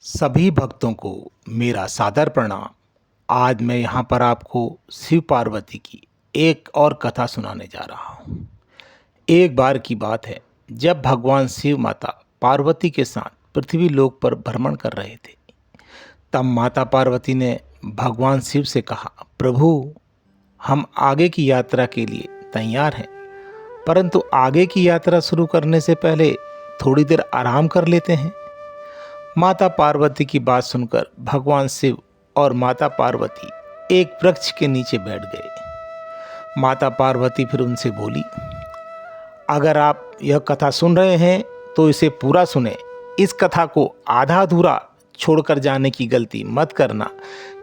सभी भक्तों को मेरा सादर प्रणाम। आज मैं यहाँ पर आपको शिव पार्वती की एक और कथा सुनाने जा रहा हूँ। एक बार की बात है, जब भगवान शिव माता पार्वती के साथ पृथ्वी लोक पर भ्रमण कर रहे थे, तब माता पार्वती ने भगवान शिव से कहा, प्रभु, हम आगे की यात्रा के लिए तैयार हैं, परंतु आगे की यात्रा शुरू करने से पहले थोड़ी देर आराम कर लेते हैं। माता पार्वती की बात सुनकर भगवान शिव और माता पार्वती एक वृक्ष के नीचे बैठ गए। माता पार्वती फिर उनसे बोली, अगर आप यह कथा सुन रहे हैं तो इसे पूरा सुने। इस कथा को आधा अधूरा छोड़कर जाने की गलती मत करना,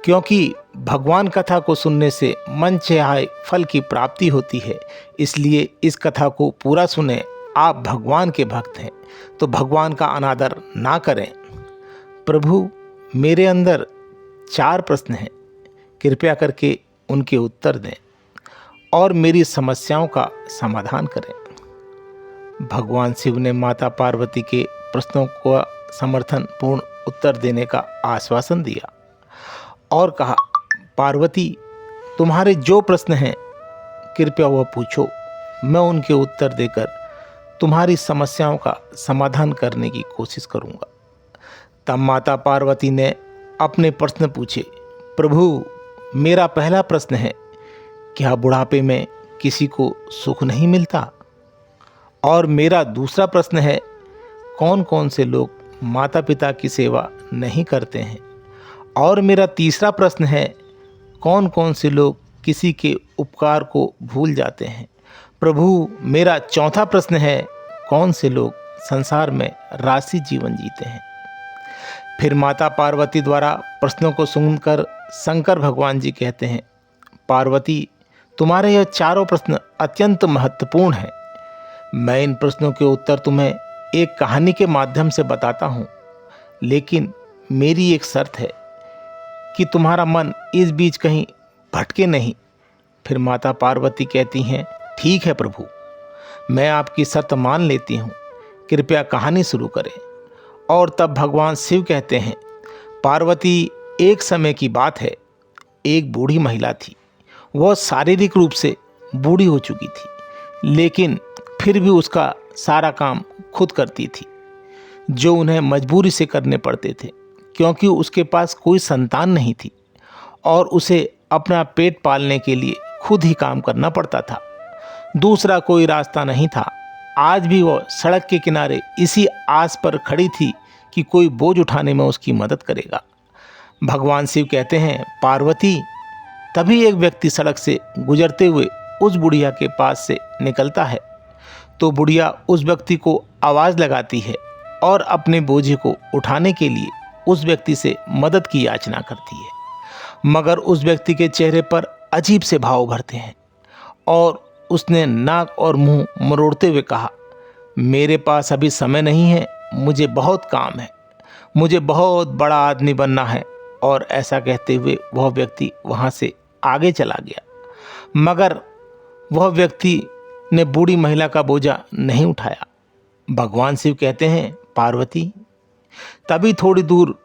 क्योंकि भगवान कथा को सुनने से मन चाहे फल की प्राप्ति होती है। इसलिए इस कथा को पूरा सुने। आप भगवान के भक्त हैं तो भगवान का अनादर ना करें। प्रभु, मेरे अंदर 4 प्रश्न हैं, कृपया करके उनके उत्तर दें और मेरी समस्याओं का समाधान करें। भगवान शिव ने माता पार्वती के प्रश्नों को समर्थन पूर्ण उत्तर देने का आश्वासन दिया और कहा, पार्वती, तुम्हारे जो प्रश्न हैं कृपया वह पूछो। मैं उनके उत्तर देकर तुम्हारी समस्याओं का समाधान करने की कोशिश करूंगा। तब माता पार्वती ने अपने प्रश्न पूछे। प्रभु, मेरा पहला प्रश्न है, क्या बुढ़ापे में किसी को सुख नहीं मिलता? और मेरा दूसरा प्रश्न है, कौन कौन से लोग माता पिता की सेवा नहीं करते हैं? और मेरा तीसरा प्रश्न है, कौन कौन से लोग किसी के उपकार को भूल जाते हैं? प्रभु, मेरा चौथा प्रश्न है, कौन से लोग संसार में राशि जीवन जीते हैं? फिर माता पार्वती द्वारा प्रश्नों को सुनकर शंकर भगवान जी कहते हैं, पार्वती, तुम्हारे यह चारों प्रश्न अत्यंत महत्वपूर्ण हैं। मैं इन प्रश्नों के उत्तर तुम्हें एक कहानी के माध्यम से बताता हूँ, लेकिन मेरी एक शर्त है कि तुम्हारा मन इस बीच कहीं भटके नहीं। फिर माता पार्वती कहती हैं, ठीक है प्रभु, मैं आपकी शर्त मान लेती हूँ, कृपया कहानी शुरू करें। और तब भगवान शिव कहते हैं, पार्वती, एक समय की बात है, एक बूढ़ी महिला थी। वह शारीरिक रूप से बूढ़ी हो चुकी थी, लेकिन फिर भी उसका सारा काम खुद करती थी, जो उन्हें मजबूरी से करने पड़ते थे, क्योंकि उसके पास कोई संतान नहीं थी और उसे अपना पेट पालने के लिए खुद ही काम करना पड़ता था। दूसरा कोई रास्ता नहीं था। आज भी वह सड़क के किनारे इसी आस पर खड़ी थी कि कोई बोझ उठाने में उसकी मदद करेगा। भगवान शिव कहते हैं, पार्वती, तभी एक व्यक्ति सड़क से गुजरते हुए उस बुढ़िया के पास से निकलता है। तो बुढ़िया उस व्यक्ति को आवाज़ लगाती है और अपने बोझे को उठाने के लिए उस व्यक्ति से मदद की याचना करती है, मगर उस व्यक्ति के चेहरे पर अजीब से भाव उभरते हैं और उसने नाक और मुंह मरोड़ते हुए कहा, मेरे पास अभी समय नहीं है, मुझे बहुत काम है, मुझे बहुत बड़ा आदमी बनना है। और ऐसा कहते हुए वह व्यक्ति वहाँ से आगे चला गया, मगर वह व्यक्ति ने बूढ़ी महिला का बोझा नहीं उठाया। भगवान शिव कहते हैं, पार्वती, तभी थोड़ी दूर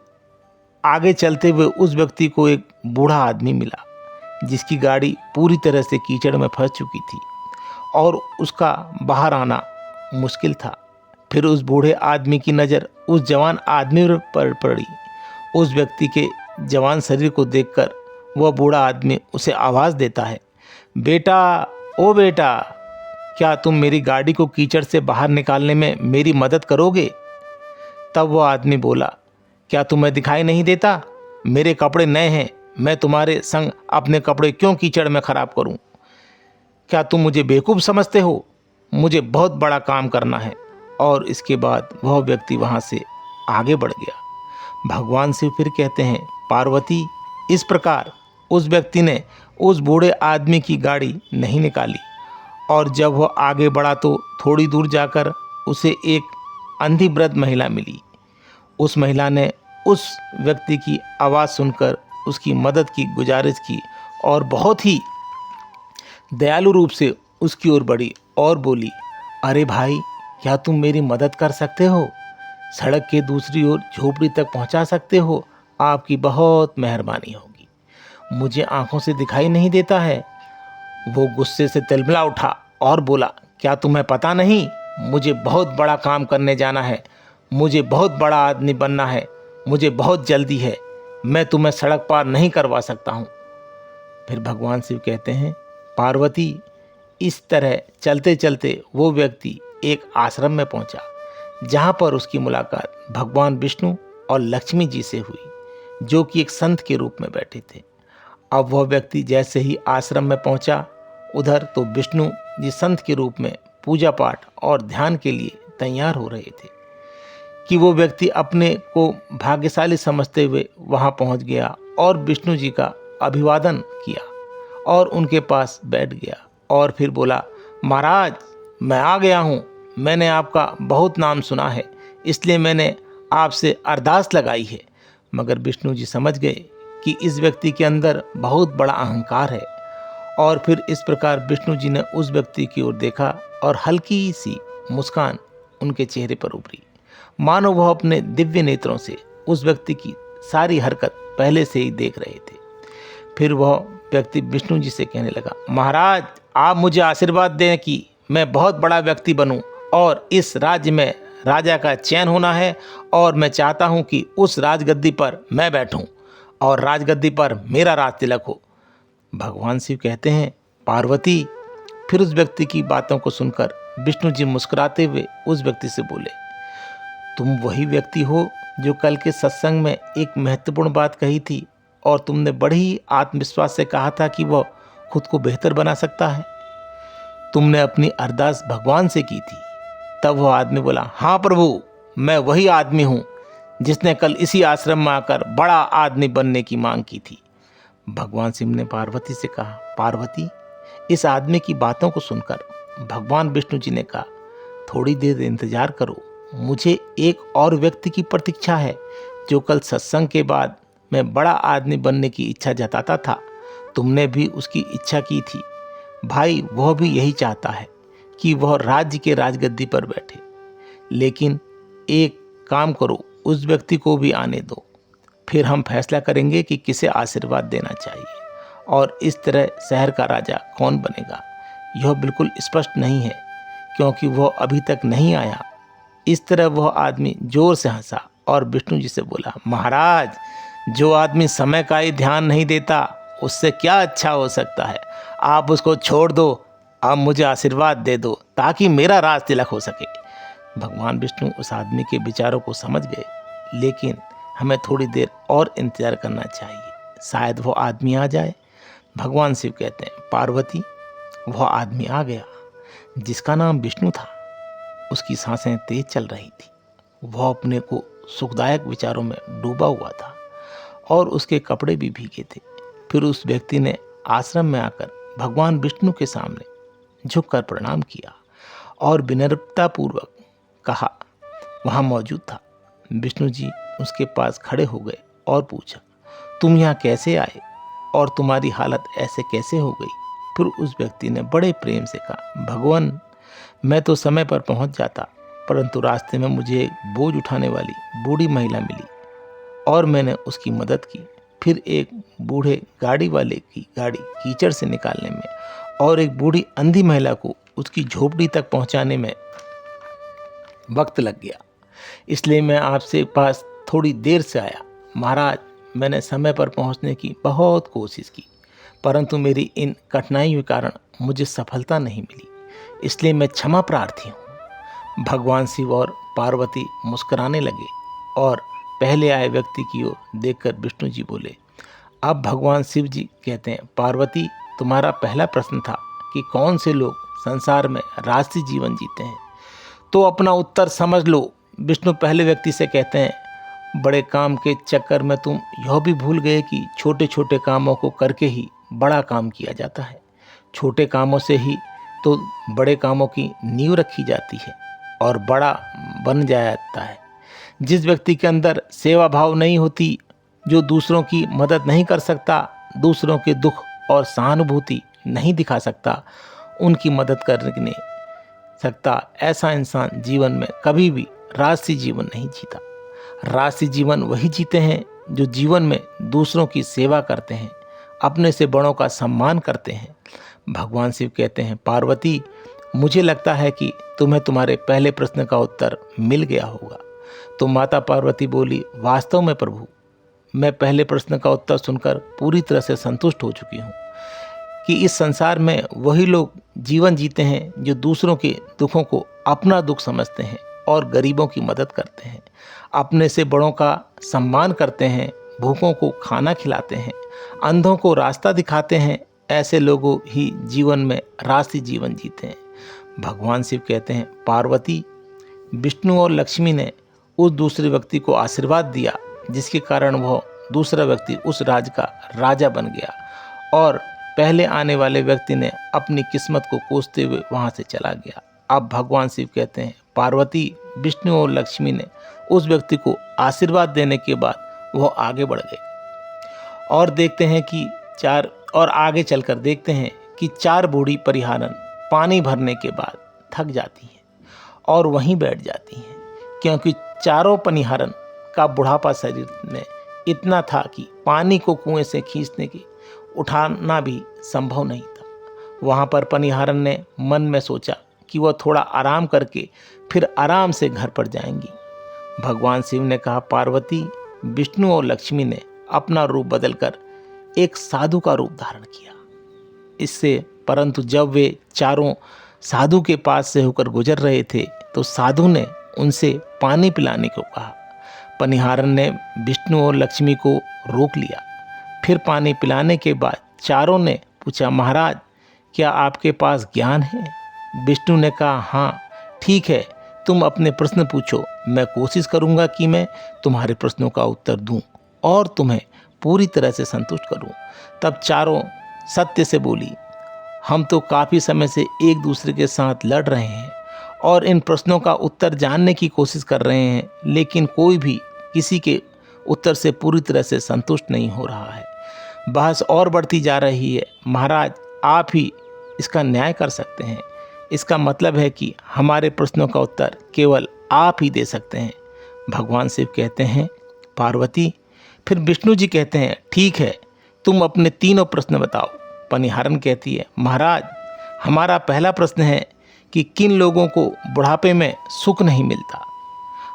आगे चलते हुए उस व्यक्ति को एक बूढ़ा आदमी मिला, जिसकी गाड़ी पूरी तरह से कीचड़ में फंस चुकी थी और उसका बाहर आना मुश्किल था। फिर उस बूढ़े आदमी की नज़र उस जवान आदमी पर पड़ी। उस व्यक्ति के जवान शरीर को देखकर वह बूढ़ा आदमी उसे आवाज़ देता है, बेटा, ओ बेटा, क्या तुम मेरी गाड़ी को कीचड़ से बाहर निकालने में मेरी मदद करोगे? तब वह आदमी बोला, क्या तुम्हें दिखाई नहीं देता? मेरे कपड़े नए हैं, मैं तुम्हारे संग अपने कपड़े क्यों कीचड़ में ख़राब करूं? क्या तुम मुझे बेवकूफ़ समझते हो? मुझे बहुत बड़ा काम करना है। और इसके बाद वह व्यक्ति वहाँ से आगे बढ़ गया। भगवान शिव फिर कहते हैं, पार्वती, इस प्रकार उस व्यक्ति ने उस बूढ़े आदमी की गाड़ी नहीं निकाली और जब वह आगे बढ़ा तो थोड़ी दूर जाकर उसे एक अंधी वृद्ध महिला मिली। उस महिला ने उस व्यक्ति की आवाज़ सुनकर उसकी मदद की गुजारिश की और बहुत ही दयालु रूप से उसकी ओर बढ़ी और बोली, अरे भाई, क्या तुम मेरी मदद कर सकते हो? सड़क के दूसरी ओर झोपड़ी तक पहुंचा सकते हो, आपकी बहुत मेहरबानी होगी। मुझे आंखों से दिखाई नहीं देता है। वो गुस्से से तिलमिला उठा और बोला, क्या तुम्हें पता नहीं, मुझे बहुत बड़ा काम करने जाना है, मुझे बहुत बड़ा आदमी बनना है, मुझे बहुत जल्दी है, मैं तुम्हें सड़क पार नहीं करवा सकता हूँ। फिर भगवान शिव कहते हैं, पार्वती, इस तरह चलते चलते वो व्यक्ति एक आश्रम में पहुंचा, जहां पर उसकी मुलाकात भगवान विष्णु और लक्ष्मी जी से हुई, जो कि एक संत के रूप में बैठे थे। अब वह व्यक्ति जैसे ही आश्रम में पहुंचा, उधर तो विष्णु जी संत के रूप में पूजा पाठ और ध्यान के लिए तैयार हो रहे थे कि वो व्यक्ति अपने को भाग्यशाली समझते हुए वहां पहुंच गया और विष्णु जी का अभिवादन किया और उनके पास बैठ गया और फिर बोला, महाराज, मैं आ गया हूँ, मैंने आपका बहुत नाम सुना है, इसलिए मैंने आपसे अरदास लगाई है। मगर विष्णु जी समझ गए कि इस व्यक्ति के अंदर बहुत बड़ा अहंकार है और फिर इस प्रकार विष्णु जी ने उस व्यक्ति की ओर देखा और हल्की सी मुस्कान उनके चेहरे पर उभरी, मानो वह अपने दिव्य नेत्रों से उस व्यक्ति की सारी हरकत पहले से ही देख रहे थे। फिर वह व्यक्ति विष्णु जी से कहने लगा, महाराज, आप मुझे आशीर्वाद दें कि मैं बहुत बड़ा व्यक्ति बनूं और इस राज्य में राजा का चयन होना है और मैं चाहता हूं कि उस राजगद्दी पर मैं बैठूं और राजगद्दी पर मेरा राज तिलक हो। भगवान शिव कहते हैं, पार्वती। फिर उस व्यक्ति की बातों को सुनकर विष्णु जी मुस्कुराते हुए उस व्यक्ति से बोले, तुम वही व्यक्ति हो जो कल के सत्संग में एक महत्वपूर्ण बात कही थी और तुमने बड़े ही आत्मविश्वास से कहा था कि वह खुद को बेहतर बना सकता है। तुमने अपनी अरदास भगवान से की थी। तब वह आदमी बोला, हाँ प्रभु, मैं वही आदमी हूँ जिसने कल इसी आश्रम में आकर बड़ा आदमी बनने की मांग की थी। भगवान शिव ने पार्वती से कहा, पार्वती, इस आदमी की बातों को सुनकर भगवान विष्णु जी ने कहा, थोड़ी देर इंतजार करो, मुझे एक और व्यक्ति की प्रतीक्षा है जो कल सत्संग के बाद मैं बड़ा आदमी बनने की इच्छा जताता था। तुमने भी उसकी इच्छा की थी। भाई, वह भी यही चाहता है कि वह राज्य के राजगद्दी पर बैठे। लेकिन एक काम करो, उस व्यक्ति को भी आने दो, फिर हम फैसला करेंगे कि किसे आशीर्वाद देना चाहिए और इस तरह शहर का राजा कौन बनेगा। यह बिल्कुल स्पष्ट नहीं है क्योंकि वह अभी तक नहीं आया। इस तरह वह आदमी जोर से हंसा और विष्णु जी से बोला, महाराज, जो आदमी समय का ही ध्यान नहीं देता उससे क्या अच्छा हो सकता है। आप उसको छोड़ दो, अब मुझे आशीर्वाद दे दो ताकि मेरा राज तिलक हो सके। भगवान विष्णु उस आदमी के विचारों को समझ गए, लेकिन हमें थोड़ी देर और इंतजार करना चाहिए, शायद वो आदमी आ जाए। भगवान शिव कहते हैं, पार्वती, वह आदमी आ गया जिसका नाम विष्णु था। उसकी सांसें तेज चल रही थी। वह अपने को सुखदायक विचारों में डूबा हुआ था और उसके कपड़े भी भीगे थे। फिर उस व्यक्ति ने आश्रम में आकर भगवान विष्णु के सामने झुककर प्रणाम किया और विनम्रतापूर्वक कहा, वहाँ मौजूद था। विष्णु जी उसके पास खड़े हो गए और पूछा, तुम यहाँ कैसे आए और तुम्हारी हालत ऐसे कैसे हो गई। फिर उस व्यक्ति ने बड़े प्रेम से कहा, भगवान, मैं तो समय पर पहुँच जाता, परंतु रास्ते में मुझे एक बोझ उठाने वाली बूढ़ी महिला मिली और मैंने उसकी मदद की। फिर एक बूढ़े गाड़ी वाले की गाड़ी कीचड़ से निकालने में और एक बूढ़ी अंधी महिला को उसकी झोपड़ी तक पहुंचाने में वक्त लग गया, इसलिए मैं आपसे पास थोड़ी देर से आया। महाराज, मैंने समय पर पहुंचने की बहुत कोशिश की, परंतु मेरी इन कठिनाइयों के कारण मुझे सफलता नहीं मिली, इसलिए मैं क्षमा प्रार्थी हूँ। भगवान शिव और पार्वती मुस्कुराने लगे और पहले आए व्यक्ति की ओर देखकर विष्णु जी बोले, अब भगवान शिव जी कहते हैं, पार्वती, तुम्हारा पहला प्रश्न था कि कौन से लोग संसार में राजसी जीवन जीते हैं, तो अपना उत्तर समझ लो। विष्णु पहले व्यक्ति से कहते हैं, बड़े काम के चक्कर में तुम यह भी भूल गए कि छोटे छोटे कामों को करके ही बड़ा काम किया जाता है। छोटे कामों से ही तो बड़े कामों की नींव रखी जाती है और बड़ा बन जाता है। जिस व्यक्ति के अंदर सेवा भाव नहीं होती, जो दूसरों की मदद नहीं कर सकता, दूसरों के दुख और सहानुभूति नहीं दिखा सकता, उनकी मदद करने सकता, ऐसा इंसान जीवन में कभी भी राजसी जीवन नहीं जीता। राजसी जीवन वही जीते हैं जो जीवन में दूसरों की सेवा करते हैं, अपने से बड़ों का सम्मान करते हैं। भगवान शिव कहते हैं, पार्वती, मुझे लगता है कि तुम्हें तुम्हारे पहले प्रश्न का उत्तर मिल गया होगा। तो माता पार्वती बोली, वास्तव में प्रभु, मैं पहले प्रश्न का उत्तर सुनकर पूरी तरह से संतुष्ट हो चुकी हूँ कि इस संसार में वही लोग जीवन जीते हैं जो दूसरों के दुखों को अपना दुख समझते हैं और गरीबों की मदद करते हैं, अपने से बड़ों का सम्मान करते हैं, भूखों को खाना खिलाते हैं, अंधों को रास्ता दिखाते हैं। ऐसे लोगों ही जीवन में राजसी जीवन जीते हैं। भगवान शिव कहते हैं, पार्वती, विष्णु और लक्ष्मी ने उस दूसरे व्यक्ति को आशीर्वाद दिया जिसके कारण वह दूसरा व्यक्ति उस राज्य का राजा बन गया और पहले आने वाले व्यक्ति ने अपनी किस्मत को कोसते हुए वहां से चला गया। अब भगवान शिव कहते हैं, पार्वती, विष्णु और लक्ष्मी ने उस व्यक्ति को आशीर्वाद देने के बाद वह आगे बढ़ गए और आगे चलकर देखते हैं कि 4 बूढ़ी परिहारन पानी भरने के बाद थक जाती हैं और वहीं बैठ जाती हैं, क्योंकि चारों परिहारन का बुढ़ापा शरीर में इतना था कि पानी को कुएं से खींचने की उठाना भी संभव नहीं था। वहाँ पर परिहारन ने मन में सोचा कि वह थोड़ा आराम करके फिर आराम से घर पर जाएंगी। भगवान शिव ने कहा, पार्वती, विष्णु और लक्ष्मी ने अपना रूप बदलकर एक साधु का रूप धारण किया। परंतु जब वे चारों साधु के पास से होकर गुजर रहे थे तो साधु ने उनसे पानी पिलाने को कहा। परिहारन ने विष्णु और लक्ष्मी को रोक लिया। फिर पानी पिलाने के बाद चारों ने पूछा, महाराज, क्या आपके पास ज्ञान है? विष्णु ने कहा, हाँ, ठीक है, तुम अपने प्रश्न पूछो, मैं कोशिश करूंगा कि मैं तुम्हारे प्रश्नों का उत्तर दूं और तुम्हें पूरी तरह से संतुष्ट करूं। तब चारों सत्य से बोली, हम तो काफ़ी समय से एक दूसरे के साथ लड़ रहे हैं और इन प्रश्नों का उत्तर जानने की कोशिश कर रहे हैं, लेकिन कोई भी किसी के उत्तर से पूरी तरह से संतुष्ट नहीं हो रहा है। बहस और बढ़ती जा रही है। महाराज, आप ही इसका न्याय कर सकते हैं। इसका मतलब है कि हमारे प्रश्नों का उत्तर केवल आप ही दे सकते हैं। भगवान शिव कहते हैं, पार्वती। फिर विष्णु जी कहते हैं, ठीक है, तुम अपने तीनों प्रश्न बताओ। परिहारन कहती है, महाराज, हमारा पहला प्रश्न है कि किन लोगों को बुढ़ापे में सुख नहीं मिलता।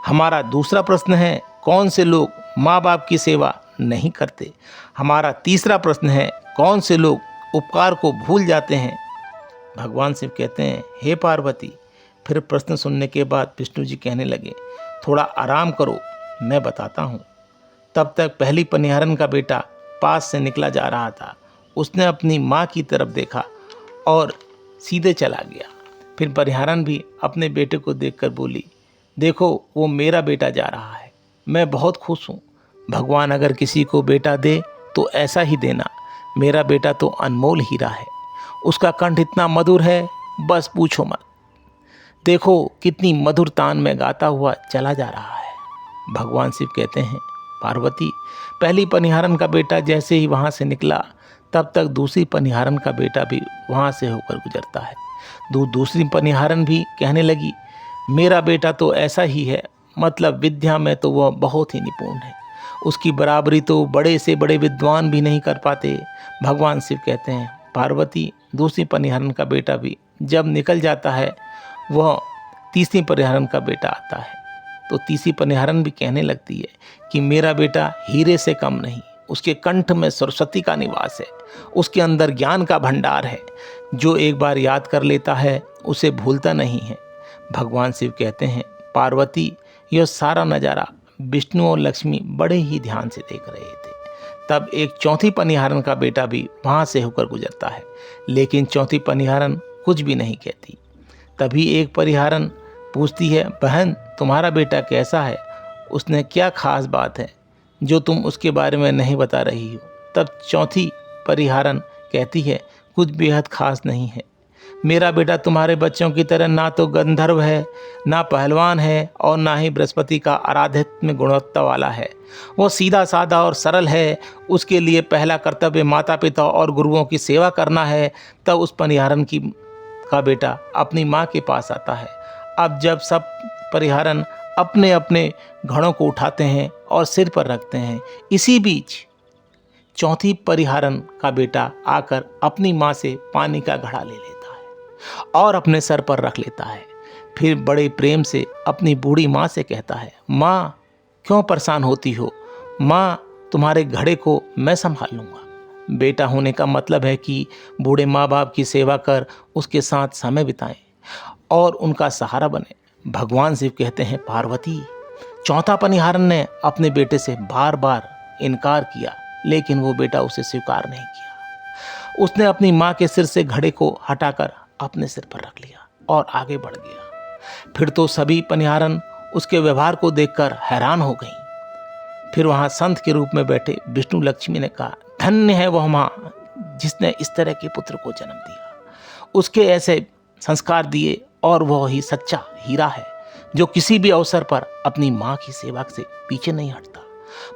हमारा दूसरा प्रश्न है, कौन से लोग माँ बाप की सेवा नहीं करते। हमारा तीसरा प्रश्न है, कौन से लोग उपकार को भूल जाते हैं। भगवान शिव कहते हैं, हे पार्वती। फिर प्रश्न सुनने के बाद विष्णु जी कहने लगे, थोड़ा आराम करो, मैं बताता हूँ। तब तक पहली परिहारन का बेटा पास से निकला जा रहा था। उसने अपनी माँ की तरफ देखा और सीधे चला गया। फिर परिहारन भी अपने बेटे को देखकर बोली, देखो, वो मेरा बेटा जा रहा है, मैं बहुत खुश हूँ। भगवान अगर किसी को बेटा दे तो ऐसा ही देना। मेरा बेटा तो अनमोल हीरा है, उसका कंठ इतना मधुर है, बस पूछो मत। देखो कितनी मधुर तान में गाता हुआ चला जा रहा है। भगवान शिव कहते हैं, पार्वती, पहली परिहारन का बेटा जैसे ही वहाँ से निकला, तब तक दूसरी परिहारन का बेटा भी वहाँ से होकर गुजरता है। दूसरी परिहारन भी कहने लगी, मेरा बेटा तो ऐसा ही है, मतलब विद्या में तो वह बहुत ही निपुण है, उसकी बराबरी तो बड़े से बड़े विद्वान भी नहीं कर पाते। भगवान शिव कहते हैं, पार्वती, दूसरी परिहारन का बेटा भी जब निकल जाता है, वह तीसरी परिहारन का बेटा आता है तो तीसरी परिहारन भी कहने लगती है कि मेरा बेटा हीरे से कम नहीं, उसके कंठ में सरस्वती का निवास है, उसके अंदर ज्ञान का भंडार है, जो एक बार याद कर लेता है उसे भूलता नहीं है। भगवान शिव कहते हैं, पार्वती, यह सारा नज़ारा विष्णु और लक्ष्मी बड़े ही ध्यान से देख रहे थे। तब एक चौथी परिहारन का बेटा भी वहाँ से होकर गुजरता है, लेकिन चौथी परिहारन कुछ भी नहीं कहती। तभी एक परिहारन पूछती है, बहन, तुम्हारा बेटा कैसा है? उसने क्या खास बात है जो तुम उसके बारे में नहीं बता रही हो? तब चौथी परिहारन कहती है, कुछ बेहद खास नहीं है। मेरा बेटा तुम्हारे बच्चों की तरह ना तो गंधर्व है, ना पहलवान है और ना ही बृहस्पति का आराध्यात्म गुणवत्ता वाला है। वो सीधा साधा और सरल है। उसके लिए पहला कर्तव्य माता पिता और गुरुओं की सेवा करना है। तब उस परिहारन का बेटा अपनी माँ के पास आता है। अब जब सब परिहारन अपने अपने घड़ों को उठाते हैं और सिर पर रखते हैं। इसी बीच चौथी परिहारन का बेटा आकर अपनी माँ से पानी का घड़ा ले लेता है और अपने सर पर रख लेता है। फिर बड़े प्रेम से अपनी बूढ़ी माँ से कहता है, माँ क्यों परेशान होती हो, माँ तुम्हारे घड़े को मैं संभाल लूँगा। बेटा होने का मतलब है कि बूढ़े माँ बाप की सेवा कर उसके साथ समय बिताएं और उनका सहारा बने। भगवान शिव कहते हैं, पार्वती चौथा परिहारन ने अपने बेटे से बार बार इनकार किया, लेकिन वो बेटा उसे स्वीकार नहीं किया। उसने अपनी माँ के सिर से घड़े को हटाकर अपने सिर पर रख लिया और आगे बढ़ गया। फिर तो सभी परिहारन उसके व्यवहार को देखकर हैरान हो गईं। फिर वहाँ संत के रूप में बैठे विष्णु लक्ष्मी ने कहा, धन्य है वह माँ जिसने इस तरह के पुत्र को जन्म दिया, उसके ऐसे संस्कार दिए, और वह ही सच्चा हीरा है जो किसी भी अवसर पर अपनी माँ की सेवा से पीछे नहीं हटता।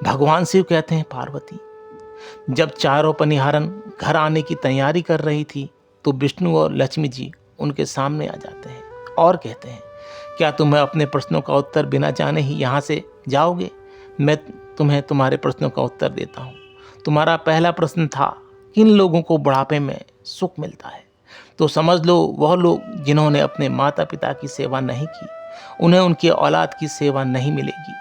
भगवान शिव कहते हैं, पार्वती जब चारों परिहारन घर आने की तैयारी कर रही थी तो विष्णु और लक्ष्मी जी उनके सामने आ जाते हैं और कहते हैं, क्या तुम्हें अपने प्रश्नों का उत्तर बिना जाने ही यहाँ से जाओगे? मैं तुम्हें तुम्हारे प्रश्नों का उत्तर देता हूँ। तुम्हारा पहला प्रश्न था, किन लोगों को बुढ़ापे में सुख मिलता है? तो समझ लो वह लोग जिन्होंने अपने माता पिता की सेवा नहीं की, उन्हें उनकी औलाद की सेवा नहीं मिलेगी,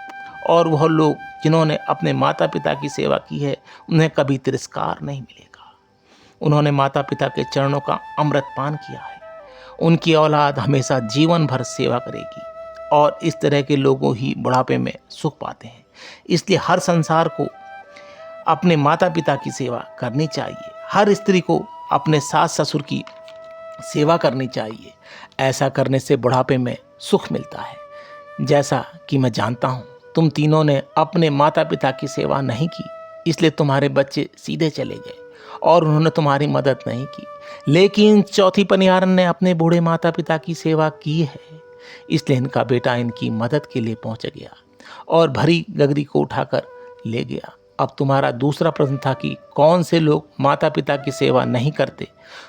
और वह लोग जिन्होंने अपने माता पिता की सेवा की है उन्हें कभी तिरस्कार नहीं मिलेगा। उन्होंने माता पिता के चरणों का अमृत पान किया है, उनकी औलाद हमेशा जीवन भर सेवा करेगी, और इस तरह के लोगों ही बुढ़ापे में सुख पाते हैं। इसलिए हर संसार को अपने माता पिता की सेवा करनी चाहिए। हर स्त्री को अपने सास ससुर की सेवा करनी चाहिए। ऐसा करने से बुढ़ापे में सुख मिलता है। जैसा कि मैं जानता हूँ तुम तीनों ने अपने माता पिता की सेवा नहीं की, इसलिए तुम्हारे बच्चे सीधे चले गए और उन्होंने तुम्हारी मदद नहीं की। लेकिन चौथी परिहारन ने अपने बूढ़े माता पिता की सेवा की है, इसलिए इनका बेटा इनकी मदद के लिए पहुंच गया और भरी गगरी को उठाकर ले गया। अब तुम्हारा दूसरा प्रश्न था कि कौन से लोग माता पिता की सेवा नहीं करते,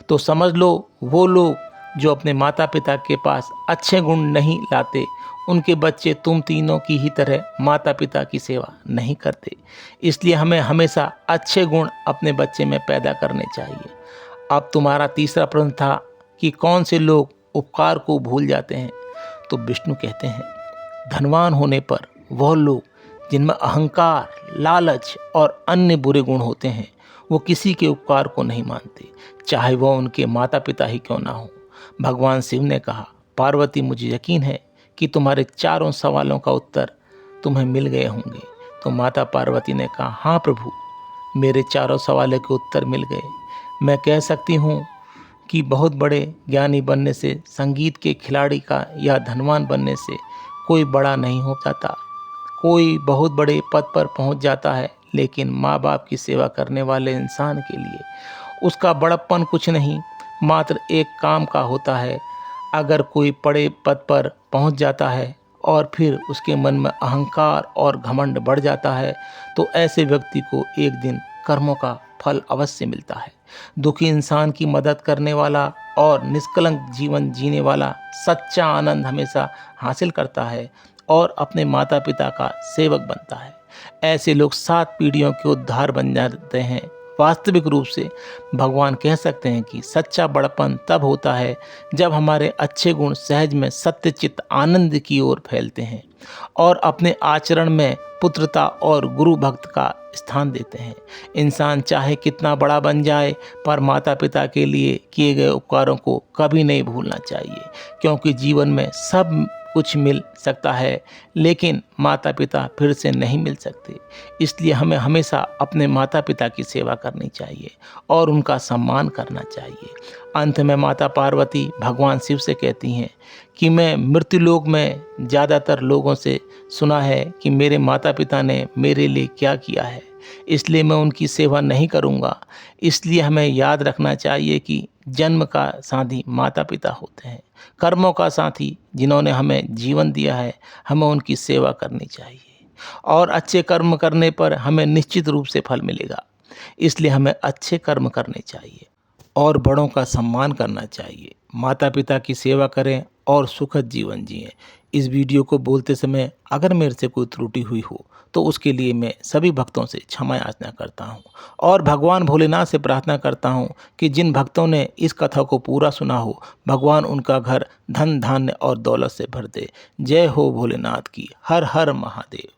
तो समझ लो वो लोग जो अपने माता पिता के पास अच्छे गुण नहीं लाते, उनके बच्चे तुम तीनों की ही तरह माता पिता की सेवा नहीं करते। इसलिए हमें हमेशा अच्छे गुण अपने बच्चे में पैदा करने चाहिए। अब तुम्हारा तीसरा प्रश्न था कि कौन से लोग उपकार को भूल जाते हैं, तो विष्णु कहते हैं, धनवान होने पर वह लोग जिनमें अहंकार, लालच और अन्य बुरे गुण होते हैं, वो किसी के उपकार को नहीं मानते, चाहे वह उनके माता पिता ही क्यों ना हो। भगवान शिव ने कहा, पार्वती मुझे यकीन है कि तुम्हारे चारों सवालों का उत्तर तुम्हें मिल गए होंगे। तो माता पार्वती ने कहा, हाँ प्रभु, मेरे चारों सवालों के उत्तर मिल गए। मैं कह सकती हूँ कि बहुत बड़े ज्ञानी बनने से, संगीत के खिलाड़ी का या धनवान बनने से कोई बड़ा नहीं हो जाता। कोई बहुत बड़े पद पर पहुंच जाता है, लेकिन माँ बाप की सेवा करने वाले इंसान के लिए उसका बड़प्पन कुछ नहीं, मात्र एक काम का होता है। अगर कोई बड़े पद पर पहुंच जाता है और फिर उसके मन में अहंकार और घमंड बढ़ जाता है, तो ऐसे व्यक्ति को एक दिन कर्मों का फल अवश्य मिलता है। दुखी इंसान की मदद करने वाला और निष्कलंक जीवन जीने वाला सच्चा आनंद हमेशा हासिल करता है और अपने माता पिता का सेवक बनता है। ऐसे लोग 7 पीढ़ियों के उद्धार बन जाते हैं। वास्तविक रूप से भगवान कह सकते हैं कि सच्चा बड़पन तब होता है जब हमारे अच्छे गुण सहज में सत्यचित्त आनंद की ओर फैलते हैं और अपने आचरण में पुत्रता और गुरु भक्त का स्थान देते हैं। इंसान चाहे कितना बड़ा बन जाए, पर माता पिता के लिए किए गए उपकारों को कभी नहीं भूलना चाहिए, क्योंकि जीवन में सब कुछ मिल सकता है, लेकिन माता पिता फिर से नहीं मिल सकते। इसलिए हमें हमेशा अपने माता पिता की सेवा करनी चाहिए और उनका सम्मान करना चाहिए। अंत में माता पार्वती भगवान शिव से कहती हैं कि मैं मृत्युलोक में ज़्यादातर लोगों से सुना है कि मेरे माता पिता ने मेरे लिए क्या किया है, इसलिए मैं उनकी सेवा नहीं करूँगा। इसलिए हमें याद रखना चाहिए कि जन्म का साथी माता पिता होते हैं, कर्मों का साथी जिन्होंने हमें जीवन दिया है, हमें उनकी सेवा करनी चाहिए और अच्छे कर्म करने पर हमें निश्चित रूप से फल मिलेगा। इसलिए हमें अच्छे कर्म करने चाहिए और बड़ों का सम्मान करना चाहिए। माता पिता की सेवा करें और सुखद जीवन जिएं। इस वीडियो को बोलते समय अगर मेरे से कोई त्रुटि हुई हो तो उसके लिए मैं सभी भक्तों से क्षमा याचना करता हूँ और भगवान भोलेनाथ से प्रार्थना करता हूँ कि जिन भक्तों ने इस कथा को पूरा सुना हो, भगवान उनका घर धन धान्य और दौलत से भर दे। जय हो भोलेनाथ की। हर हर महादेव।